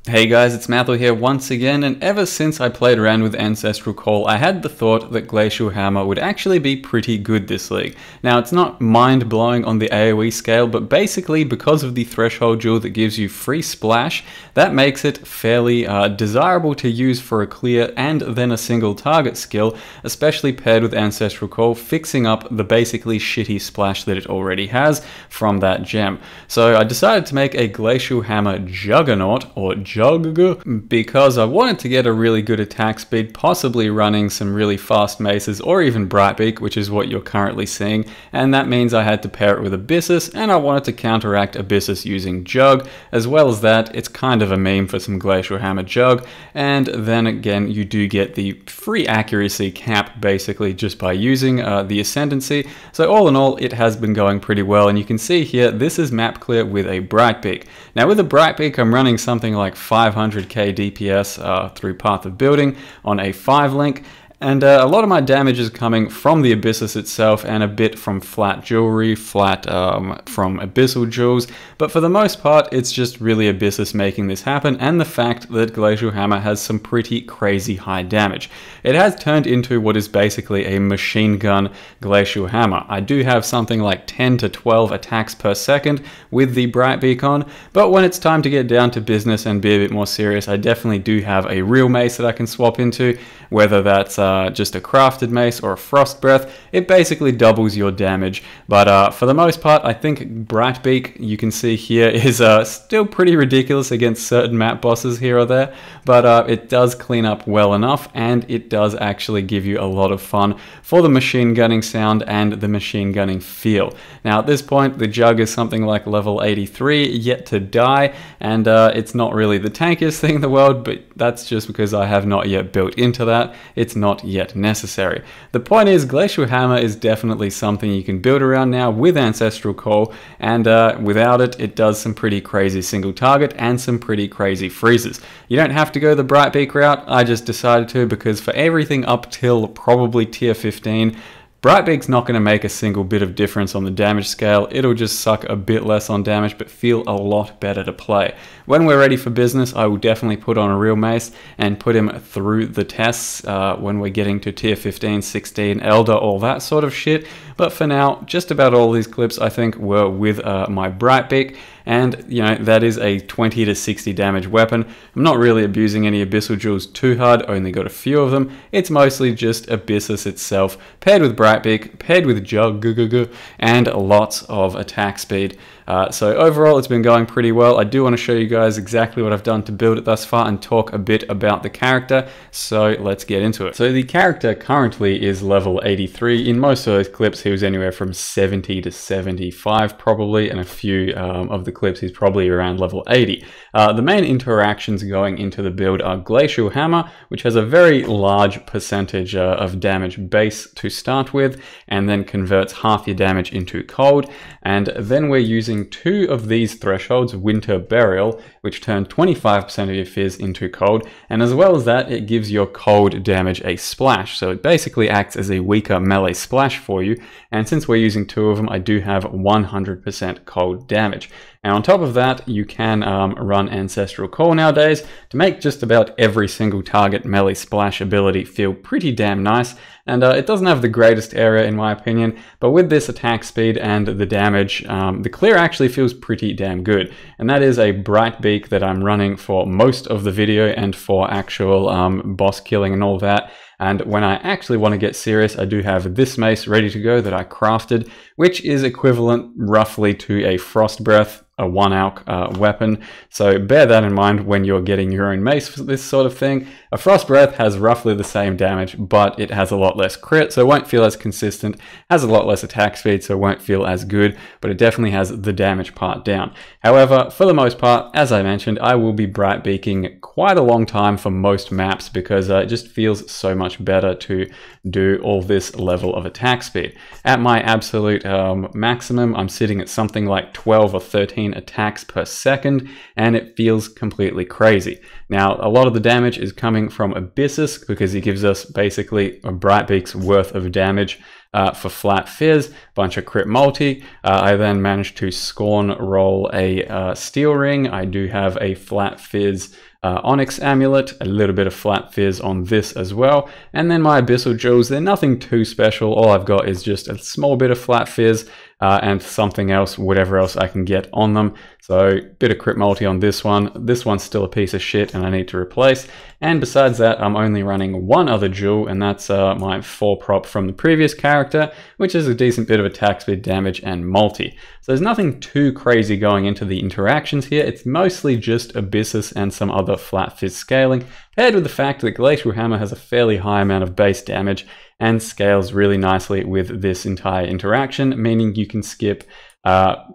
Hey guys, it's Mathil here once again, and ever since I played around with Ancestral Call, I had the thought that Glacial Hammer would actually be pretty good this league. Now, it's not mind-blowing on the AoE scale, but basically because of the Threshold Jewel that gives you free splash, that makes it fairly desirable to use for a clear and then a single target skill, especially paired with Ancestral Call, fixing up the basically shitty splash that it already has from that gem. So I decided to make a Glacial Hammer Juggernaut, or because I wanted to get a really good attack speed, possibly running some really fast maces or even Brightbeak, which is what you're currently seeing, and that means I had to pair it with Abyssus, and I wanted to counteract Abyssus using Jug. As well as that, it's kind of a meme for some Glacial Hammer Jug, and then again you do get the free accuracy cap basically just by using the Ascendancy. So all in all, it has been going pretty well, and you can see here this is map clear with a Brightbeak. Now with a Brightbeak I'm running something like 500k DPS through Path of Building on a 5-link, and a lot of my damage is coming from the Abyssus itself and a bit from flat jewelry, from abyssal jewels, but for the most part it's just really Abyssus making this happen, and the fact that Glacial Hammer has some pretty crazy high damage. It has turned into what is basically a machine gun Glacial Hammer. I do have something like 10 to 12 attacks per second with the Brightbeak on, but when it's time to get down to business and be a bit more serious, I definitely do have a real mace that I can swap into, whether that's just a crafted mace or a frost breath. It basically doubles your damage, but for the most part I think Brightbeak, you can see here, is still pretty ridiculous against certain map bosses here or there, but it does clean up well enough, and it does actually give you a lot of fun for the machine gunning sound and the machine gunning feel. Now at this point the Jug is something like level 83, yet to die, and it's not really the tankiest thing in the world, but that's just because I have not yet built into that. It's not yet necessary. The point is, Glacial Hammer is definitely something you can build around now with Ancestral Call, and without it, it does some pretty crazy single target and some pretty crazy freezes. You don't have to go the Brightbeak route, I just decided to because for everything up till probably tier 15, Brightbeak's not going to make a single bit of difference on the damage scale. It'll just suck a bit less on damage but feel a lot better to play. When we're ready for business, I will definitely put on a real mace and put him through the tests when we're getting to tier 15, 16, Elder, all that sort of shit. But for now, just about all these clips I think were with my Brightbeak, and you know, that is a 20 to 60 damage weapon. I'm not really abusing any abyssal jewels too hard, only got a few of them. It's mostly just Abyssus itself, paired with Brightbeak, paired with Jug, and lots of attack speed. So overall it's been going pretty well. I do want to show you guys exactly what I've done to build it thus far and talk a bit about the character, so let's get into it. So the character currently is level 83. In most of those clips he was anywhere from 70 to 75 probably, and a few of the clips he's probably around level 80. The main interactions going into the build are Glacial Hammer, which has a very large percentage of damage base to start with, and then converts half your damage into cold, and then we're using two of these thresholds, Winter Burial, which turn 25% of your fizz into cold, and as well as that it gives your cold damage a splash, so it basically acts as a weaker melee splash for you, and since we're using two of them I do have 100% cold damage. And on top of that, you can run Ancestral Call nowadays to make just about every single target melee splash ability feel pretty damn nice. And it doesn't have the greatest area in my opinion, but with this attack speed and the damage, the clear actually feels pretty damn good. And that is a Brightbeak that I'm running for most of the video and for actual boss killing and all that. And when I actually want to get serious, I do have this mace ready to go that I crafted, which is equivalent roughly to a Frost Breath, a 1-alch weapon. So bear that in mind when you're getting your own mace for this sort of thing. A Frost Breath has roughly the same damage, but it has a lot less crit, so it won't feel as consistent, has a lot less attack speed, so it won't feel as good, but it definitely has the damage part down. However, for the most part, as I mentioned, I will be Brightbeaking quite a long time for most maps because it just feels so much better to do all this level of attack speed. At my absolute maximum, I'm sitting at something like 12 or 13 attacks per second, and it feels completely crazy. Now, a lot of the damage is coming from Abyssus because he gives us basically a Brightbeak's worth of damage for flat fizz, bunch of crit multi. I then managed to scorn roll a steel ring. I do have a flat fizz Onyx amulet, a little bit of flat fizz on this as well, and then my abyssal jewels, they're nothing too special. All I've got is just a small bit of flat fizz and something else, whatever else I can get on them. So bit of crit multi on this one. This one's still a piece of shit and I need to replace. And besides that, I'm only running one other jewel, and that's my 4 prop from the previous character, which is a decent bit of attack speed, damage, and multi. So there's nothing too crazy going into the interactions here. It's mostly just Abyssus and some other flat fizz scaling, paired with the fact that Glacial Hammer has a fairly high amount of base damage and scales really nicely with this entire interaction, meaning you can skip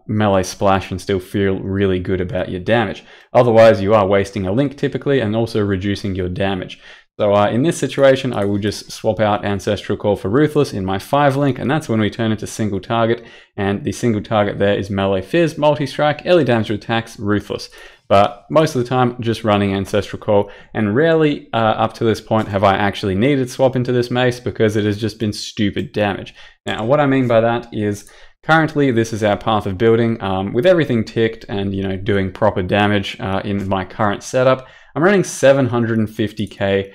melee splash and still feel really good about your damage. Otherwise, you are wasting a link typically and also reducing your damage. So in this situation, I will just swap out Ancestral Call for Ruthless in my 5 link, and that's when we turn into single target, and the single target there is melee fizz, multi-strike, early damage attacks, Ruthless. But most of the time, just running Ancestral Call, and rarely up to this point have I actually needed to swap into this mace because it has just been stupid damage. Now, what I mean by that is currently this is our path of building with everything ticked and doing proper damage in my current setup. I'm running 750k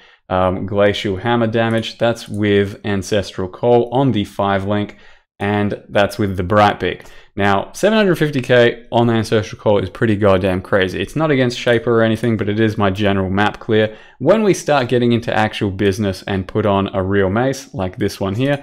Glacial Hammer damage. That's with Ancestral Call on the 5 link, and that's with the Brightbeak. Now, 750k on the Ancestral Call is pretty goddamn crazy. It's not against Shaper or anything, but it is my general map clear. When we start getting into actual business and put on a real mace, like this one here,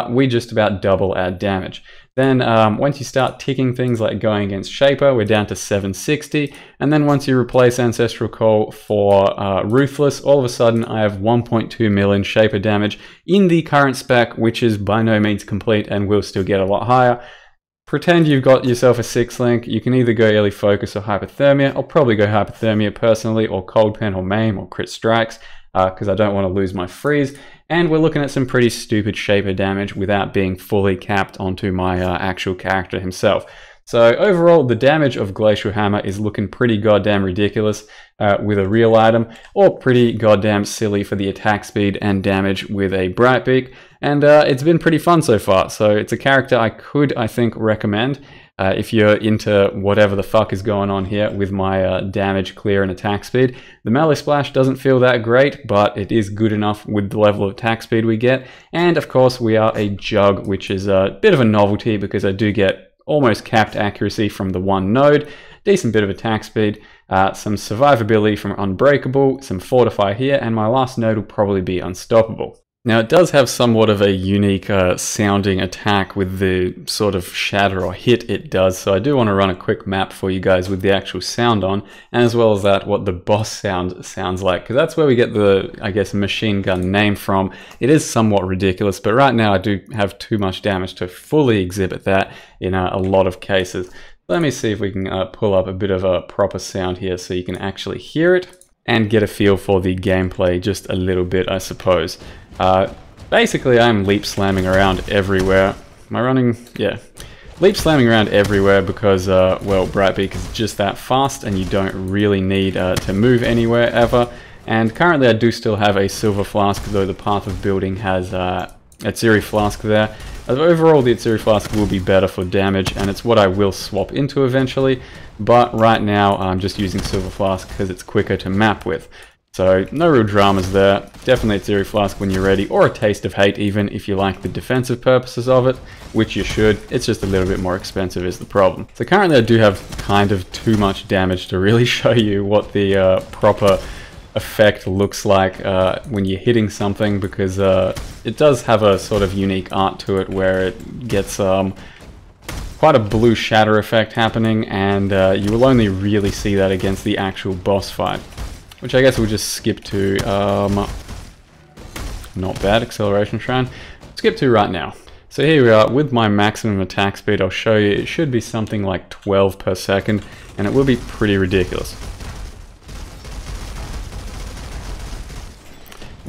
we just about double our damage. Then once you start ticking things like going against Shaper, we're down to 760. And then once you replace Ancestral Call for Ruthless, all of a sudden I have 1.2 million Shaper damage in the current spec, which is by no means complete and will still get a lot higher. Pretend you've got yourself a 6 link. You can either go early focus or hypothermia. I'll probably go hypothermia personally, or cold pen or maim or crit strikes, because I don't want to lose my freeze. And we're looking at some pretty stupid Shaper damage without being fully capped onto my actual character himself. So overall, the damage of Glacial Hammer is looking pretty goddamn ridiculous with a real item, or pretty goddamn silly for the attack speed and damage with a Brightbeak. And it's been pretty fun so far. So it's a character I think, recommend if you're into whatever the fuck is going on here with my damage, clear, and attack speed. The melee splash doesn't feel that great, but it is good enough with the level of attack speed we get. And of course, we are a Jug, which is a bit of a novelty because I do get almost capped accuracy from the one node, decent bit of attack speed, some survivability from Unbreakable, some Fortify here, and my last node will probably be Unstoppable. Now it does have somewhat of a unique sounding attack with the sort of shatter or hit it does, so I do want to run a quick map for you guys with the actual sound on, and as well as that, what the boss sound sounds like, because that's where we get the, I guess, machine gun name from. It is somewhat ridiculous, but right now I do have too much damage to fully exhibit that in a lot of cases. Let me see if we can pull up a bit of a proper sound here so you can actually hear it and get a feel for the gameplay just a little bit, I suppose. Basically, I'm leap slamming around everywhere. Am I running? Yeah. Leap slamming around everywhere because, well, Brightbeak is just that fast and you don't really need to move anywhere ever. And currently I do still have a Silver Flask, though the path of building has a Atziri Flask there. Overall, the Atziri Flask will be better for damage, and it's what I will swap into eventually. But right now, I'm just using Silver Flask because it's quicker to map with. So no real dramas there. Definitely a Atziri Flask when you're ready, or a Taste of Hate even if you like the defensive purposes of it, which you should. It's just a little bit more expensive is the problem. So currently I do have kind of too much damage to really show you what the proper effect looks like when you're hitting something, because it does have a sort of unique art to it where it gets quite a blue shatter effect happening, and you will only really see that against the actual boss fight. Which I guess we'll just skip to, not bad, Acceleration Shrine. Skip to right now. So here we are, with my maximum attack speed, I'll show you, it should be something like 12 per second, and it will be pretty ridiculous.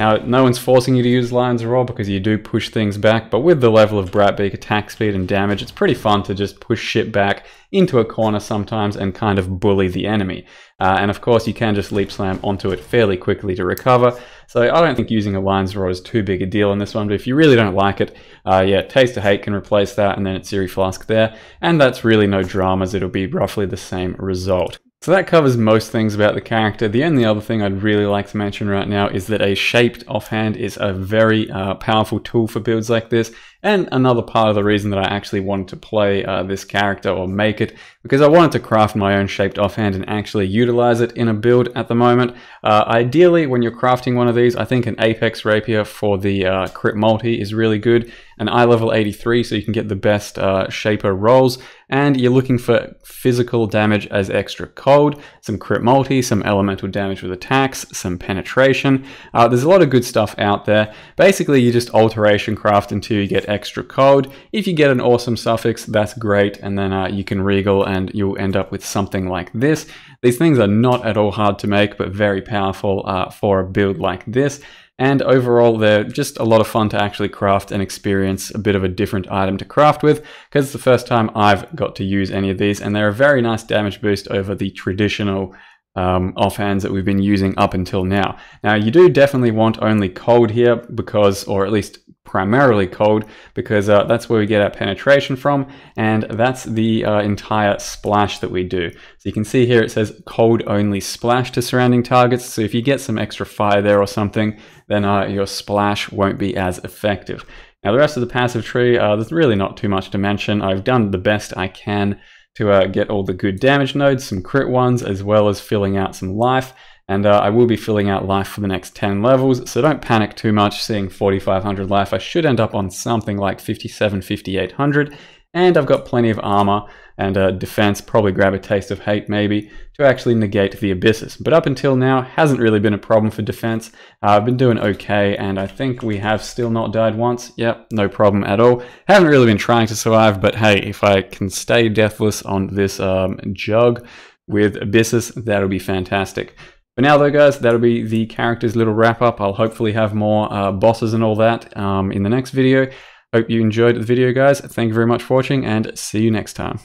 Now, no one's forcing you to use Lion's Roar because you do push things back, but with the level of Brightbeak attack speed and damage, it's pretty fun to just push shit back into a corner sometimes and kind of bully the enemy. And of course, you can just leap slam onto it fairly quickly to recover. So I don't think using a Lion's Roar is too big a deal in this one, but if you really don't like it, yeah, Taste of Hate can replace that, and then it's Siri Flask there, and that's really no dramas, it'll be roughly the same result. So that covers most things about the character. The only other thing I'd really like to mention right now is that a shaped offhand is a very powerful tool for builds like this, and another part of the reason that I actually wanted to play this character or make it, because I wanted to craft my own shaped offhand and actually utilize it in a build at the moment. Ideally, when you're crafting one of these, I think an Apex Rapier for the crit multi is really good, an eye level 83 so you can get the best shaper rolls, and you're looking for physical damage as extra cold, some crit multi, some elemental damage with attacks, some penetration. There's a lot of good stuff out there. Basically, you just alteration craft until you get extra cold. If you get an awesome suffix, that's great, and then you can regal and you'll end up with something like this. These things are not at all hard to make, but very powerful for a build like this. And overall, they're just a lot of fun to actually craft and experience a bit of a different item to craft with, because it's the first time I've got to use any of these, and they're a very nice damage boost over the traditional offhands that we've been using up until now. Now, you do definitely want only cold here, because, or at least primarily cold, because that's where we get our penetration from, and that's the entire splash that we do. So you can see here it says cold only splash to surrounding targets, so if you get some extra fire there or something, then your splash won't be as effective. Now the rest of the passive tree, there's really not too much to mention. I've done the best I can to get all the good damage nodes, some crit ones, as well as filling out some life. And I will be filling out life for the next 10 levels, so don't panic too much seeing 4,500 life. I should end up on something like 57, 5,800, and I've got plenty of armor and defense, probably grab a Taste of Hate maybe, to actually negate the abysses. But up until now, hasn't really been a problem for defense. I've been doing okay, and I think we have still not died once. Yep, no problem at all. Haven't really been trying to survive, but hey, if I can stay deathless on this jug with abysses, that'll be fantastic. For now though guys, that'll be the character's little wrap up. I'll hopefully have more bosses and all that in the next video. Hope you enjoyed the video guys. Thank you very much for watching, and see you next time.